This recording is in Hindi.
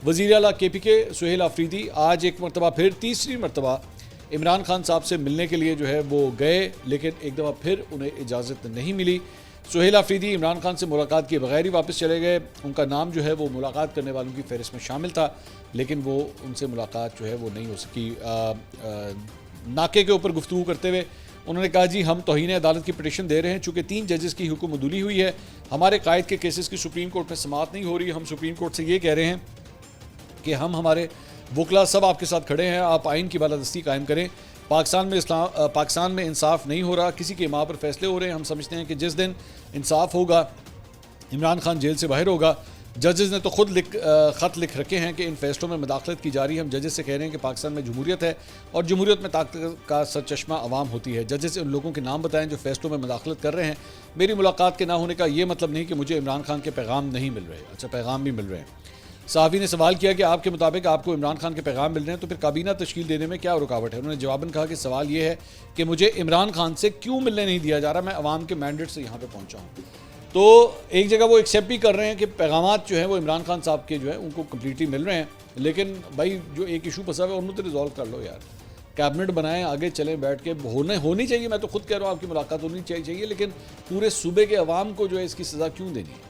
वज़ीर आला KPK सुहेल आफरीदी आज एक मरतबा फिर तीसरी मरतबा इमरान खान साहब से मिलने के लिए जो है वो गए, लेकिन एक दफ़ा फिर उन्हें इजाज़त नहीं मिली। सुहेल आफरीदी इमरान खान से मुलाकात किए बगैर ही वापस चले गए। उनका नाम जो है वो मुलाकात करने वालों की फहरिस्त में शामिल था, लेकिन वो उनसे मुलाकात जो है वो नहीं हो सकी। नाके के ऊपर गुफ्तगू करते हुए उन्होंने कहा, जी हम तौहीन अदालत की पिटीशन दे रहे हैं, चूँकि 3 जजेस की हुक्म अदूली हुई है, हमारे कायद के केसेस की सुप्रीम कोर्ट में समाअत नहीं हो रही। हम सुप्रीम कोर्ट से ये कह रहे हैं कि हम हमारे वकला सब आपके साथ खड़े हैं, आप आइन की बालादस्ती कायम करें। पाकिस्तान में इंसाफ नहीं हो रहा, किसी के माँ पर फैसले हो रहे हैं। हम समझते हैं कि जिस दिन इंसाफ होगा, इमरान खान जेल से बाहर होगा। जजेस ने तो खुद ख़त लिख रखे हैं कि इन फैसलों में मुदाखलत की जा रही है। हम जजेस से कह रहे हैं कि पाकिस्तान में जमहूरियत है और जमहूरियत में ताकत का सरचश्मा अवाम होती है। जजेस से उन लोगों के नाम बताएं जो फैसलों में मुदाखलत कर रहे हैं। मेरी मुलाकात के ना होने का ये मतलब नहीं कि मुझे इमरान खान के पैगाम नहीं मिल रहे। अच्छा, पैगाम भी मिल रहे हैं। सहाफ़ी ने सवाल किया कि आपके मुताबिक आपको इमरान खान के पैगाम मिल रहे हैं, तो फिर काबीना तश्कील देने में क्या रुकावट है। उन्होंने जवाबन कहा कि सवाल ये है कि मुझे इमरान खान से क्यों मिलने नहीं दिया जा रहा, मैं अवाम के मैंडेट से यहाँ पे पहुँचा हूँ। तो एक जगह वो एक्सेप्ट भी कर रहे हैं कि पैगामात जो हैं वो इमरान खान साहब के जो है उनको कम्प्लीटली मिल रहे हैं, लेकिन भाई जो एक इशू फंसा हुआ है उन्होंने तो रिजॉल्व कर लो यार। कैबिनेट बनाएं, आगे चलें, बैठ के होनी चाहिए। मैं तो खुद कह रहा हूँ आपकी मुलाकात होनी चाहिए, लेकिन पूरे सूबे के अवाम को जो है इसकी सज़ा क्यों देनी है।